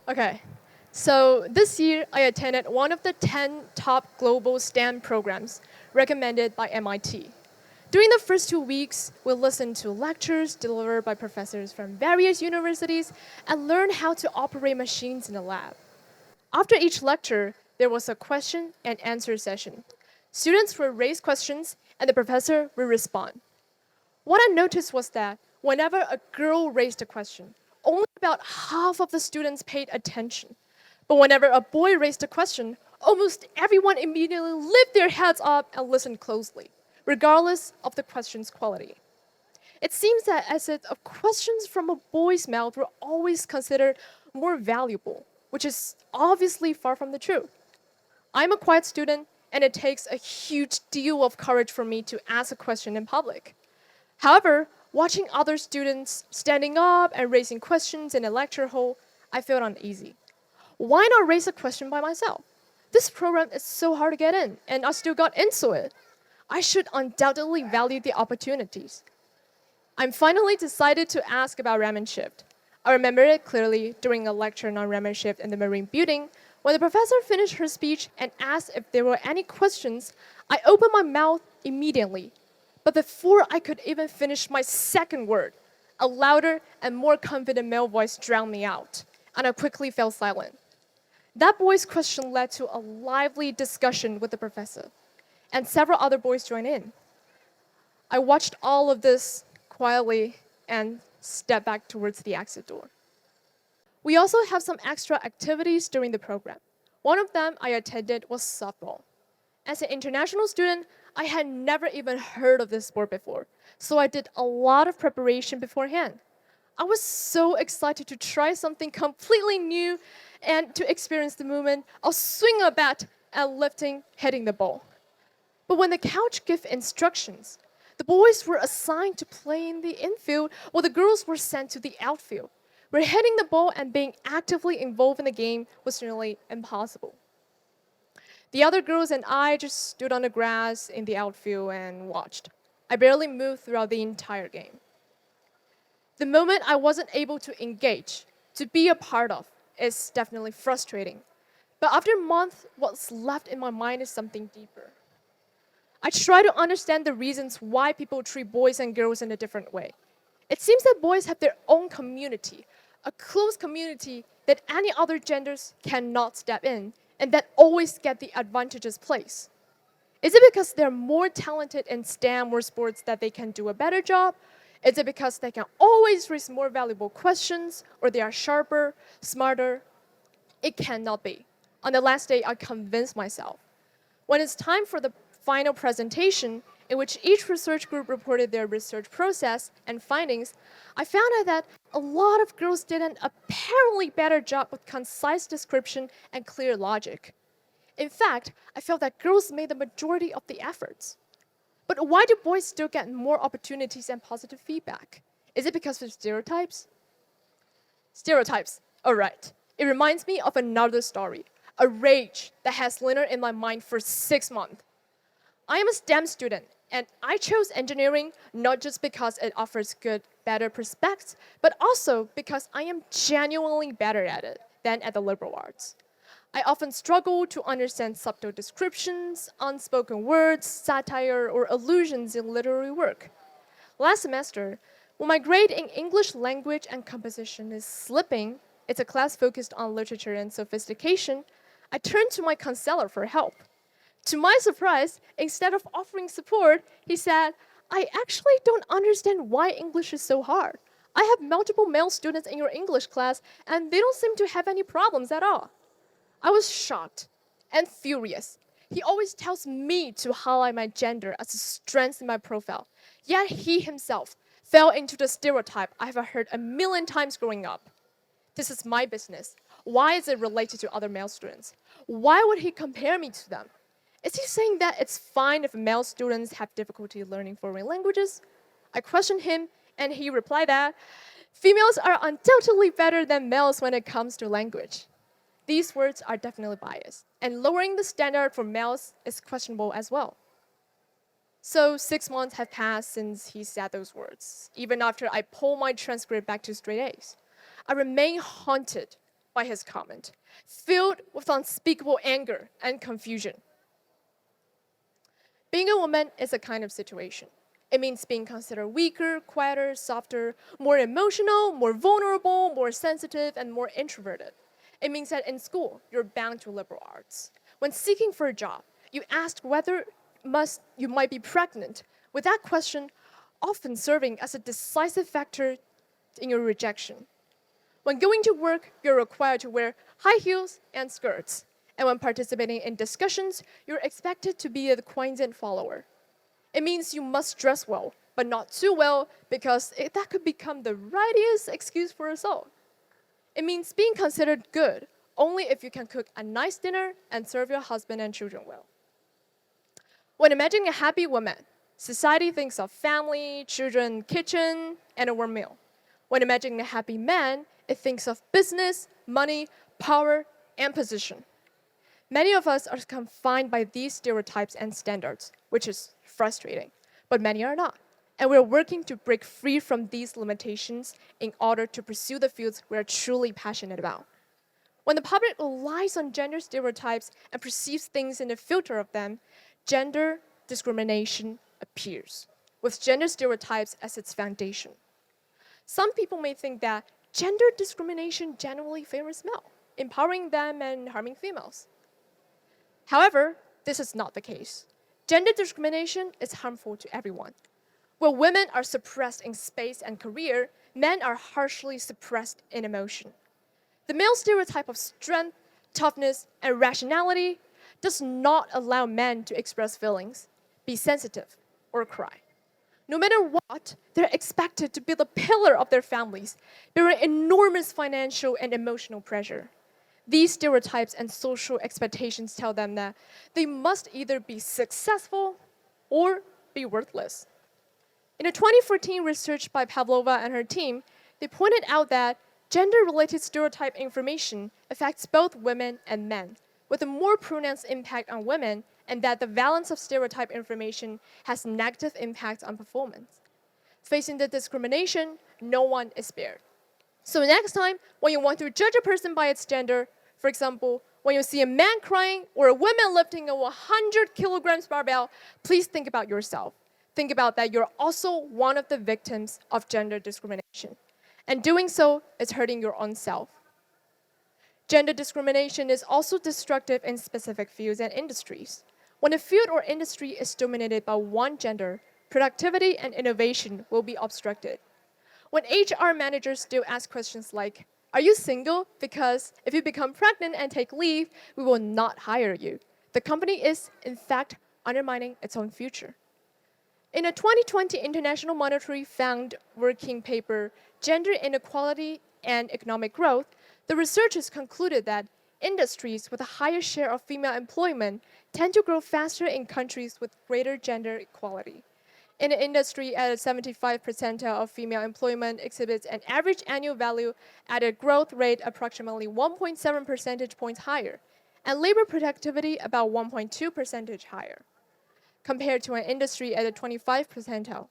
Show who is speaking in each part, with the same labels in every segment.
Speaker 1: Okay, so this year I attended one of the 10 top global STEM programs recommended by MIT. During the first 2 weeks, we listened to lectures delivered by professors from various universities and learned how to operate machines in the lab. After each lecture, there was a question and answer session. Students would raise questions and the professor would respond. What I noticed was that whenever a girl raised a question, only about half of the students paid attention. But whenever a boy raised a question, almost everyone immediately lifted their heads up and listened closely, regardless of the question's quality. It seems that as if questions from a boy's mouth were always considered more valuable, which is obviously far from the truth. I'm a quiet student, and it takes a huge deal of courage for me to ask a question in public. However, watching other students standing up and raising questions in a lecture hall, I felt uneasy. Why not raise a question by myself? This program is so hard to get in, and I still got into it. I should undoubtedly value the opportunities. I'm finally decided to ask about Raman shift. I remember it clearly during a lecture on Raman shift in the Marine building. When the professor finished her speech and asked if there were any questions, I opened my mouth immediately. But before I could even finish my second word, a louder and more confident male voice drowned me out, and I quickly fell silent. That boy's question led to a lively discussion with the professor, and several other boys joined in. I watched all of this quietly and stepped back towards the exit door. We also have some extra activities during the program. One of them I attended was softball. As an international student, I had never even heard of this sport before, so I did a lot of preparation beforehand. I was so excited to try something completely new and to experience the movement of swinging a bat and lifting, hitting the ball. But when the coach gave instructions, the boys were assigned to play in the infield while the girls were sent to the outfield, where hitting the ball and being actively involved in the game was nearly impossible. The other girls and I just stood on the grass in the outfield and watched. I barely moved throughout the entire game. The moment I wasn't able to engage, to be a part of, is definitely frustrating. But after a month, what's left in my mind is something deeper. I try to understand the reasons why people treat boys and girls in a different way. It seems that boys have their own community, a close community that any other genders cannot step in, and that always get the advantageous place. Is it because they're more talented in STEM or sports that they can do a better job? Is it because they can always raise more valuable questions, or they are sharper, smarter? It cannot be. On the last day, I convinced myself. When it's time for the final presentation, in which each research group reported their research process and findings, I found out that a lot of girls did an apparently better job with concise description and clear logic. In fact, I felt that girls made the majority of the efforts. But why do boys still get more opportunities and positive feedback? Is it because of stereotypes? Stereotypes. All right. It reminds me of another story, a rage that has lingered in my mind for 6 months. I am a STEM student, and I chose engineering not just because it offers good, better prospects, but also because I am genuinely better at it than at the liberal arts. I often struggle to understand subtle descriptions, unspoken words, satire, or allusions in literary work. Last semester, when my grade in English language and composition is slipping, it's a class focused on literature and sophistication, I turned to my counselor for help. To my surprise, instead of offering support, he said, I actually don't understand why English is so hard. I have multiple male students in your English class, and they don't seem to have any problems at all. I was shocked and furious. He always tells me to highlight my gender as a strength in my profile, yet he himself fell into the stereotype I've heard a million times growing up. This is my business. Why is it related to other male students? Why would he compare me to them? Is he saying that it's fine if male students have difficulty learning foreign languages? I questioned him, and he replied that females are undoubtedly better than males when it comes to language. These words are definitely biased, and lowering the standard for males is questionable as well. So 6 months have passed since he said those words, even after I pulled my transcript back to straight A's. I remain haunted by his comment, filled with unspeakable anger and confusion. Being a woman is a kind of situation. It means being considered weaker, quieter, softer, more emotional, more vulnerable, more sensitive, and more introverted. It means that in school, you're bound to liberal arts. When seeking for a job, you ask whether you might be pregnant, with that question often serving as a decisive factor in your rejection. When going to work, you're required to wear high heels and skirts. And when participating in discussions, you're expected to be a quiescent follower. It means you must dress well, but not too well, because that could become the rightest excuse for assault. It means being considered good only if you can cook a nice dinner and serve your husband and children well. When imagining a happy woman, society thinks of family, children, kitchen, and a warm meal. When imagining a happy man, it thinks of business, money, power, and position. Many of us are confined by these stereotypes and standards, which is frustrating, but many are not. And we're working to break free from these limitations in order to pursue the fields we're truly passionate about. When the public relies on gender stereotypes and perceives things in the filter of them, gender discrimination appears, with gender stereotypes as its foundation. Some people may think that gender discrimination generally favors male, empowering them and harming females. However, this is not the case. Gender discrimination is harmful to everyone. Where women are suppressed in space and career, men are harshly suppressed in emotion. The male stereotype of strength, toughness, and rationality does not allow men to express feelings, be sensitive, or cry. No matter what, they're expected to be the pillar of their families, bearing enormous financial and emotional pressure. These stereotypes and social expectations tell them that they must either be successful or be worthless. In a 2014 research by Pavlova and her team, they pointed out that gender-related stereotype information affects both women and men, with a more pronounced impact on women, and that the balance of stereotype information has negative impacts on performance. Facing the discrimination, no one is spared. So next time, when you want to judge a person by its gender, for example, when you see a man crying or a woman lifting a 100 kilograms barbell, please think about yourself. Think about that you're also one of the victims of gender discrimination. And doing so is hurting your own self. Gender discrimination is also destructive in specific fields and industries. When a field or industry is dominated by one gender, productivity and innovation will be obstructed. When HR managers still ask questions like, "Are you single? Because if you become pregnant and take leave, we will not hire you," the company is, in fact, undermining its own future. In a 2020 International Monetary Fund working paper, Gender Inequality and Economic Growth, the researchers concluded that industries with a higher share of female employment tend to grow faster in countries with greater gender equality. In an industry at a 75th percentile of female employment exhibits an average annual value at a growth rate approximately 1.7 percentage points higher, and labor productivity about 1.2 percentage higher, compared to an industry at a 25th percentile.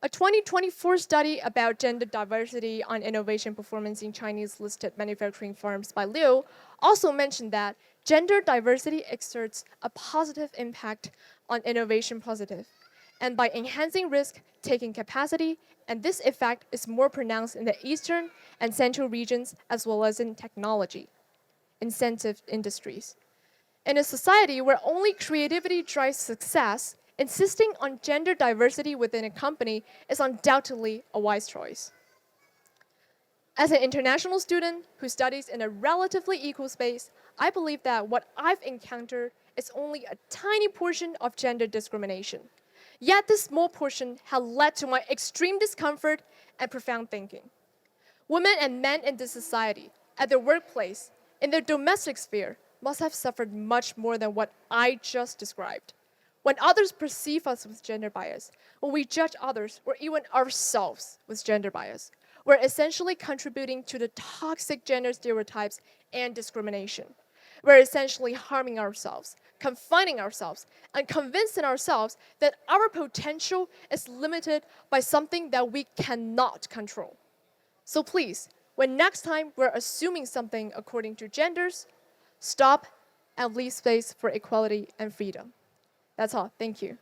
Speaker 1: A 2024 study about gender diversity on innovation performance in Chinese listed manufacturing firms by Liu also mentioned that gender diversity exerts a positive impact on innovation positive, and by enhancing risk-taking capacity, and this effect is more pronounced in the eastern and central regions as well as in technology-intensive industries. In a society where only creativity drives success, insisting on gender diversity within a company is undoubtedly a wise choice. As an international student who studies in a relatively equal space, I believe that what I've encountered is only a tiny portion of gender discrimination. Yet this small portion has led to my extreme discomfort and profound thinking. Women and men in this society, at their workplace, in their domestic sphere, must have suffered much more than what I just described. When others perceive us with gender bias, when we judge others or even ourselves with gender bias, we're essentially contributing to the toxic gender stereotypes and discrimination. We're essentially harming ourselves, confining ourselves, and convincing ourselves that our potential is limited by something that we cannot control. So please, when next time we're assuming something according to genders, stop and leave space for equality and freedom. That's all. Thank you.